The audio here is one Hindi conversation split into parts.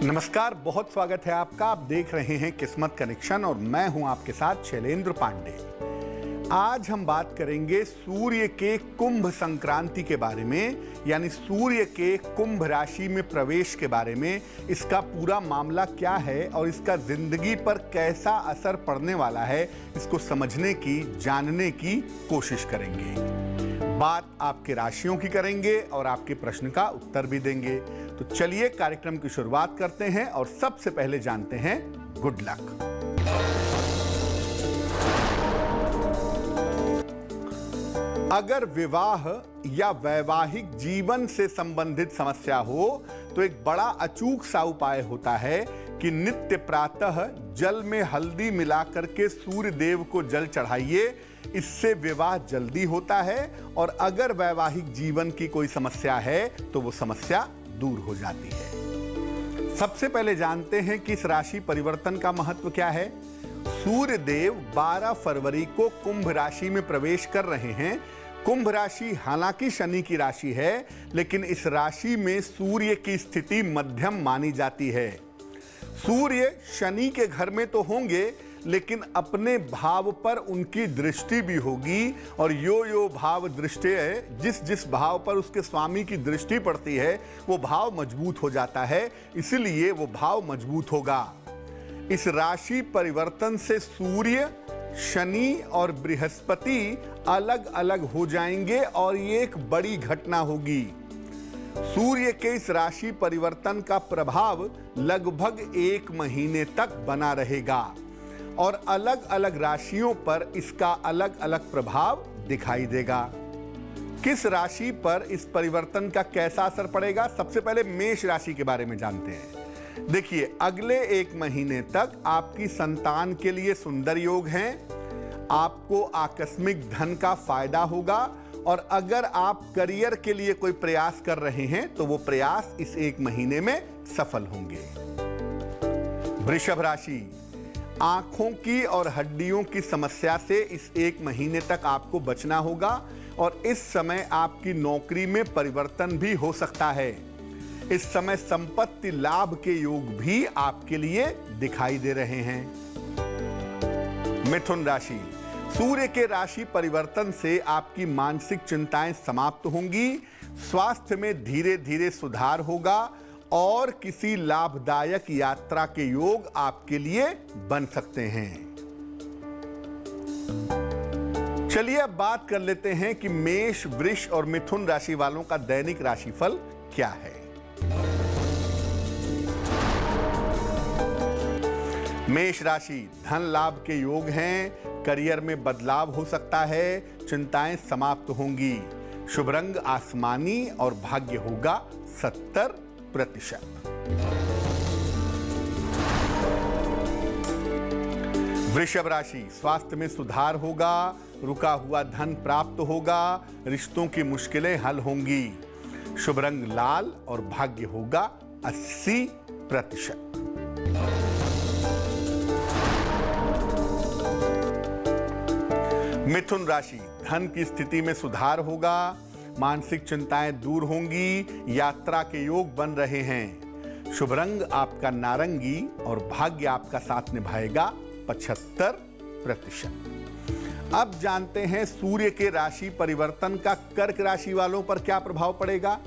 नमस्कार, बहुत स्वागत है आपका। आप देख रहे हैं किस्मत कनेक्शन और मैं हूं आपके साथ शैलेंद्र पांडे। आज हम बात करेंगे सूर्य के कुंभ संक्रांति के बारे में, यानी सूर्य के कुंभ राशि में प्रवेश के बारे में। इसका पूरा मामला क्या है और इसका जिंदगी पर कैसा असर पड़ने वाला है, इसको समझने की, जानने की कोशिश करेंगे। बात आपके राशियों की करेंगे और आपके प्रश्न का उत्तर भी देंगे। तो चलिए कार्यक्रम की शुरुआत करते हैं और सबसे पहले जानते हैं गुड लक। अगर विवाह या वैवाहिक जीवन से संबंधित समस्या हो तो एक बड़ा अचूक सा उपाय होता है कि नित्य प्रातः जल में हल्दी मिलाकर के सूर्य देव को जल चढ़ाइए। इससे विवाह जल्दी होता है और अगर वैवाहिक जीवन की कोई समस्या है तो वो समस्या दूर हो जाती है। सबसे पहले जानते हैं कि इस राशि परिवर्तन का महत्व क्या है। सूर्य देव 12 फरवरी को कुंभ राशि में प्रवेश कर रहे हैं। कुंभ राशि हालांकि शनि की राशि है, लेकिन इस राशि में सूर्य की स्थिति मध्यम मानी जाती है। सूर्य शनि के घर में तो होंगे, लेकिन अपने भाव पर उनकी दृष्टि भी होगी और यो भाव दृष्टि है, जिस जिस भाव पर उसके स्वामी की दृष्टि पड़ती है वो भाव मजबूत हो जाता है, इसलिए वो भाव मजबूत होगा। इस राशि परिवर्तन से सूर्य, शनि और बृहस्पति अलग अलग हो जाएंगे और ये एक बड़ी घटना होगी। सूर्य के इस राशि परिवर्तन का प्रभाव लगभग 1 महीने तक बना रहेगा और अलग अलग राशियों पर इसका अलग अलग प्रभाव दिखाई देगा। किस राशि पर इस परिवर्तन का कैसा असर पड़ेगा? सबसे पहले मेष राशि के बारे में जानते हैं। देखिए, अगले 1 महीने तक आपकी संतान के लिए सुंदर योग हैं। आपको आकस्मिक धन का फायदा होगा और अगर आप करियर के लिए कोई प्रयास कर रहे हैं तो वो प्रयास इस 1 महीने में सफल होंगे। वृषभ राशि, आंखों की और हड्डियों की समस्या से इस 1 महीने तक आपको बचना होगा और इस समय आपकी नौकरी में परिवर्तन भी हो सकता है। इस समय संपत्ति लाभ के योग भी आपके लिए दिखाई दे रहे हैं। मिथुन राशि, सूर्य के राशि परिवर्तन से आपकी मानसिक चिंताएं समाप्त होंगी। स्वास्थ्य में धीरे धीरे सुधार होगा और किसी लाभदायक यात्रा के योग आपके लिए बन सकते हैं। चलिए अब बात कर लेते हैं कि मेष, वृष और मिथुन राशि वालों का दैनिक राशिफल क्या है। मेष राशि, धन लाभ के योग हैं। करियर में बदलाव हो सकता है। चिंताएं समाप्त होंगी। शुभ रंग आसमानी और भाग्य होगा 70%। वृषभ राशि, स्वास्थ्य में सुधार होगा। रुका हुआ धन प्राप्त होगा। रिश्तों की मुश्किलें हल होंगी। शुभ रंग लाल और भाग्य होगा 80%। मिथुन राशि, धन की स्थिति में सुधार होगा। मानसिक चिंताएं दूर होंगी। यात्रा के योग बन रहे हैं। शुभ रंग आपका नारंगी और भाग्य आपका साथ निभाएगा 75%। अब जानते हैं सूर्य के राशि परिवर्तन का कर्क राशि वालों पर क्या प्रभाव पड़ेगा।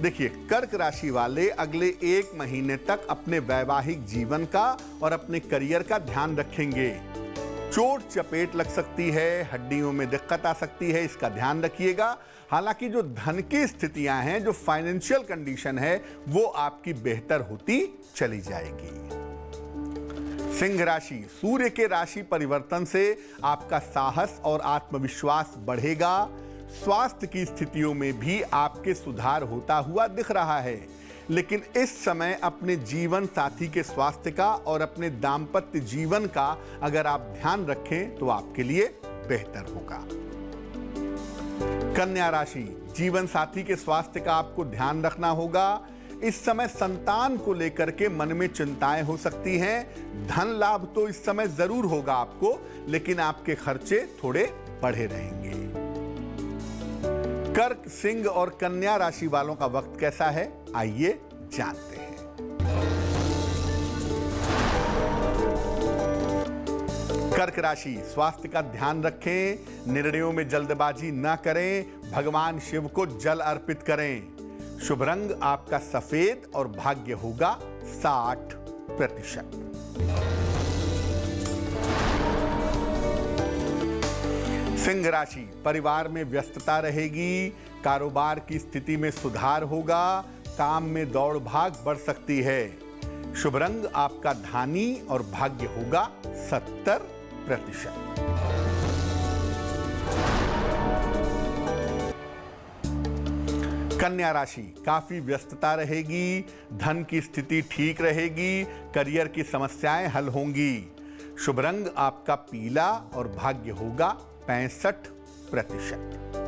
देखिए, कर्क राशि वाले अगले 1 महीने तक अपने वैवाहिक जीवन का और अपने करियर का ध्यान रखेंगे। चोट चपेट लग सकती है, हड्डियों में दिक्कत आ सकती है, इसका ध्यान रखिएगा। हालांकि जो धन की स्थितियां हैं, जो फाइनेंशियल कंडीशन है, वो आपकी बेहतर होती चली जाएगी। सिंह राशि, सूर्य के राशि परिवर्तन से आपका साहस और आत्मविश्वास बढ़ेगा। स्वास्थ्य की स्थितियों में भी आपके सुधार होता हुआ दिख रहा है, लेकिन इस समय अपने जीवन साथी के स्वास्थ्य का और अपने दाम्पत्य जीवन का अगर आप ध्यान रखें तो आपके लिए बेहतर होगा। कन्या राशि, जीवन साथी के स्वास्थ्य का आपको ध्यान रखना होगा। इस समय संतान को लेकर के मन में चिंताएं हो सकती हैं। धन लाभ तो इस समय जरूर होगा आपको, लेकिन आपके खर्चे थोड़े बढ़े रहेंगे। कर्क, सिंह और कन्या राशि वालों का वक्त कैसा है, आइए जानते हैं। कर्क राशि, स्वास्थ्य का ध्यान रखें, निर्णयों में जल्दबाजी न करें, भगवान शिव को जल अर्पित करें। शुभ रंग आपका सफेद और भाग्य होगा 60%। सिंह राशि, परिवार में व्यस्तता रहेगी, कारोबार की स्थिति में सुधार होगा, काम में दौड़ भाग बढ़ सकती है। शुभ रंग आपका धानी और भाग्य होगा 70%। कन्या राशि, काफी व्यस्तता रहेगी, धन की स्थिति ठीक रहेगी, करियर की समस्याएं हल होंगी। शुभ रंग आपका पीला और भाग्य होगा 65%।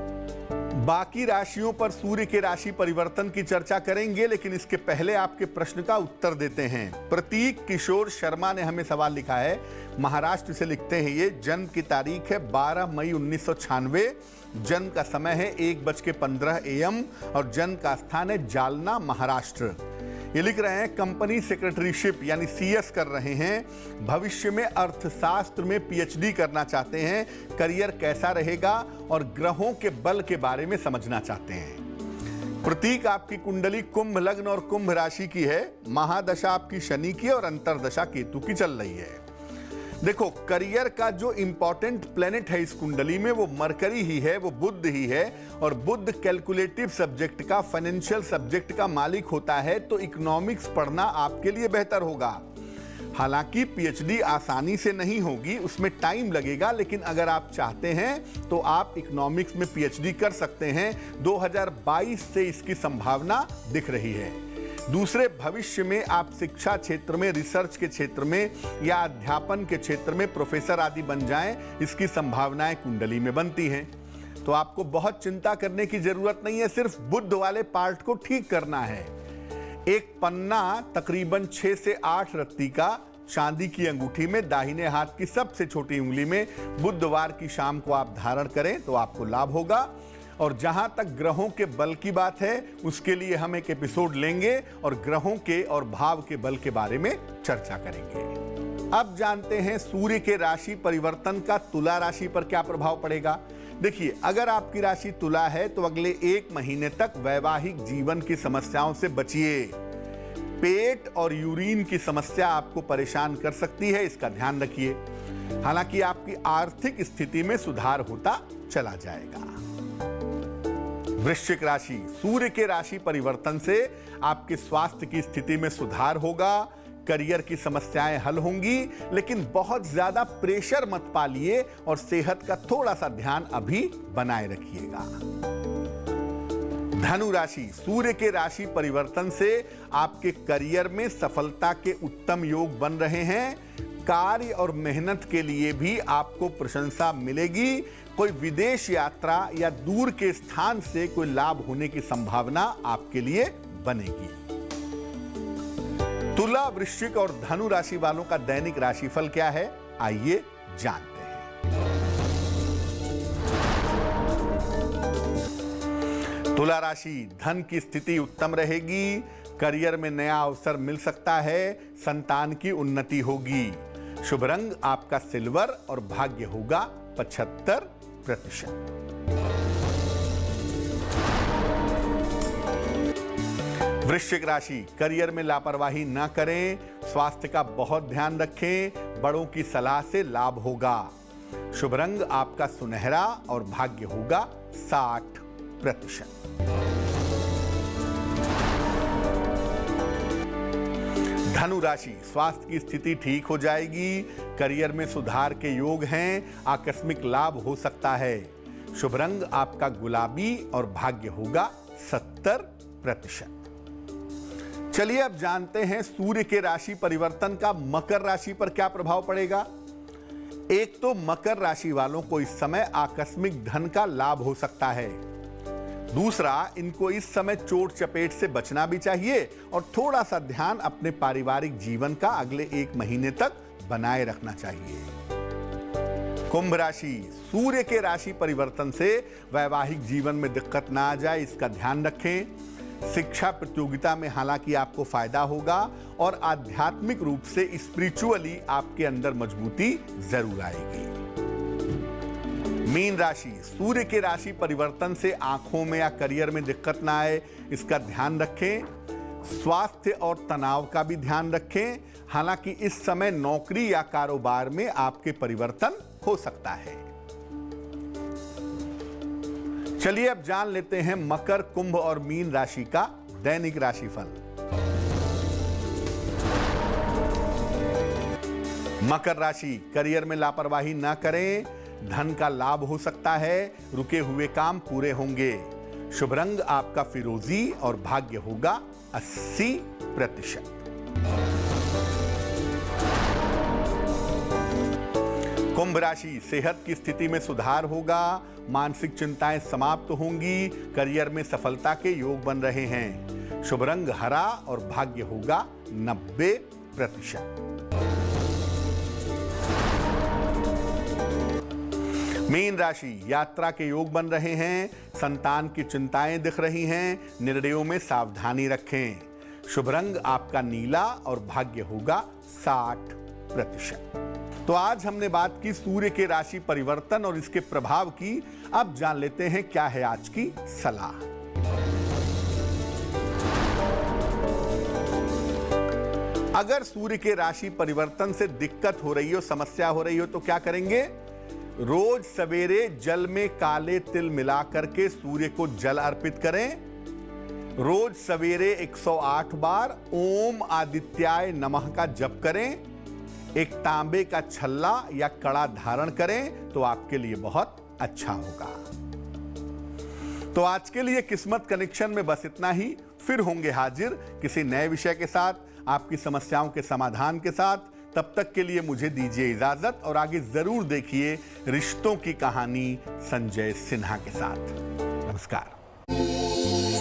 बाकी राशियों पर सूर्य के राशि परिवर्तन की चर्चा करेंगे, लेकिन इसके पहले आपके प्रश्न का उत्तर देते हैं। प्रतीक किशोर शर्मा ने हमें सवाल लिखा है, महाराष्ट्र से लिखते हैं ये, जन्म की तारीख है 12 मई 1996, जन्म का समय है 1:15 AM और जन्म का स्थान है जालना, महाराष्ट्र। ये लिख रहे हैं कंपनी सेक्रेटरीशिप यानी CS कर रहे हैं, भविष्य में अर्थशास्त्र में PhD करना चाहते हैं, करियर कैसा रहेगा और ग्रहों के बल के बारे में समझना चाहते हैं। प्रतीक आपकी कुंडली कुंभ लग्न और कुंभ राशि की है, महादशा आपकी शनि की और अंतरदशा केतु की चल रही है। देखो, करियर का जो इंपॉर्टेंट प्लेनेट है इस कुंडली में वो मरकरी ही है, वो बुध ही है, और बुध कैलकुलेटिव सब्जेक्ट का, फाइनेंशियल सब्जेक्ट का मालिक होता है, तो इकोनॉमिक्स पढ़ना आपके लिए बेहतर होगा। हालांकि PhD आसानी से नहीं होगी, उसमें टाइम लगेगा, लेकिन अगर आप चाहते हैं तो आप इकोनॉमिक्स में PhD कर सकते हैं। 2022 से इसकी संभावना दिख रही है। दूसरे, भविष्य में आप शिक्षा क्षेत्र में, रिसर्च के क्षेत्र में या अध्यापन के क्षेत्र में प्रोफेसर आदि बन जाएं, इसकी संभावनाएं कुंडली में बनती हैं। तो आपको बहुत चिंता करने की जरूरत नहीं है, सिर्फ बुध वाले पार्ट को ठीक करना है। एक पन्ना तकरीबन 6 से 8 रत्ती का चांदी की अंगूठी में दाहिने हाथ की सबसे छोटी उंगली में बुधवार की शाम को आप धारण करें तो आपको लाभ होगा। और जहां तक ग्रहों के बल की बात है, उसके लिए हम एक एपिसोड लेंगे और ग्रहों के और भाव के बल के बारे में चर्चा करेंगे। अब जानते हैं सूर्य के राशि परिवर्तन का तुला राशि पर क्या प्रभाव पड़ेगा। देखिए, अगर आपकी राशि तुला है तो अगले 1 महीने तक वैवाहिक जीवन की समस्याओं से बचिए। पेट और यूरिन की समस्या आपको परेशान कर सकती है, इसका ध्यान रखिए। हालांकि आपकी आर्थिक स्थिति में सुधार होता चला जाएगा। वृश्चिक राशि, सूर्य के राशि परिवर्तन से आपके स्वास्थ्य की स्थिति में सुधार होगा, करियर की समस्याएं हल होंगी, लेकिन बहुत ज्यादा प्रेशर मत पालिए और सेहत का थोड़ा सा ध्यान अभी बनाए रखिएगा। धनु राशि, सूर्य के राशि परिवर्तन से आपके करियर में सफलता के उत्तम योग बन रहे हैं। कार्य और मेहनत के लिए भी आपको प्रशंसा मिलेगी। कोई विदेश यात्रा या दूर के स्थान से कोई लाभ होने की संभावना आपके लिए बनेगी। तुला, वृश्चिक और धनु राशि वालों का दैनिक राशिफल क्या है, आइए जानते हैं। तुला राशि, धन की स्थिति उत्तम रहेगी, करियर में नया अवसर मिल सकता है, संतान की उन्नति होगी। शुभ रंग आपका सिल्वर और भाग्य होगा 75%। वृश्चिक राशि, करियर में लापरवाही न करें, स्वास्थ्य का बहुत ध्यान रखें, बड़ों की सलाह से लाभ होगा। शुभ रंग आपका सुनहरा और भाग्य होगा 60%। धनु राशि, स्वास्थ्य की स्थिति ठीक हो जाएगी, करियर में सुधार के योग हैं, आकस्मिक लाभ हो सकता है। शुभ रंग आपका गुलाबी और भाग्य होगा 70%। चलिए अब जानते हैं सूर्य के राशि परिवर्तन का मकर राशि पर क्या प्रभाव पड़ेगा। एक तो मकर राशि वालों को इस समय आकस्मिक धन का लाभ हो सकता है। दूसरा, इनको इस समय चोट चपेट से बचना भी चाहिए और थोड़ा सा ध्यान अपने पारिवारिक जीवन का अगले 1 महीने तक बनाए रखना चाहिए। कुंभ राशि, सूर्य के राशि परिवर्तन से वैवाहिक जीवन में दिक्कत ना आ जाए, इसका ध्यान रखें। शिक्षा प्रतियोगिता में हालांकि आपको फायदा होगा और आध्यात्मिक रूप से स्पिरिचुअली आपके अंदर मजबूती जरूर आएगी। मीन राशि, सूर्य के राशि परिवर्तन से आंखों में या करियर में दिक्कत ना आए, इसका ध्यान रखें। स्वास्थ्य और तनाव का भी ध्यान रखें। हालांकि इस समय नौकरी या कारोबार में आपके परिवर्तन हो सकता है। चलिए अब जान लेते हैं मकर, कुंभ और मीन राशि का दैनिक राशिफल। मकर राशि, करियर में लापरवाही न करें, धन का लाभ हो सकता है, रुके हुए काम पूरे होंगे। शुभ रंग आपका फिरोजी और भाग्य होगा 80%। कुंभ राशि, सेहत की स्थिति में सुधार होगा, मानसिक चिंताएं समाप्त होंगी, करियर में सफलता के योग बन रहे हैं। शुभ रंग हरा और भाग्य होगा 90%। मीन राशि, यात्रा के योग बन रहे हैं, संतान की चिंताएं दिख रही हैं, निर्णयों में सावधानी रखें। शुभ रंग आपका नीला और भाग्य होगा 60%। तो आज हमने बात की सूर्य के राशि परिवर्तन और इसके प्रभाव की। अब जान लेते हैं क्या है आज की सलाह। अगर सूर्य के राशि परिवर्तन से दिक्कत हो रही हो, समस्या हो रही हो, तो क्या करेंगे? रोज सवेरे जल में काले तिल मिलाकर के सूर्य को जल अर्पित करें। रोज सवेरे 108 बार ओम आदित्याय नमः का जप करें। एक तांबे का छल्ला या कड़ा धारण करें तो आपके लिए बहुत अच्छा होगा। तो आज के लिए किस्मत कनेक्शन में बस इतना ही। फिर होंगे हाजिर किसी नए विषय के साथ, आपकी समस्याओं के समाधान के साथ। तब तक के लिए मुझे दीजिए इजाजत और आगे जरूर देखिए रिश्तों की कहानी संजय सिन्हा के साथ। नमस्कार।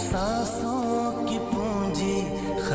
सांसों की पूंजी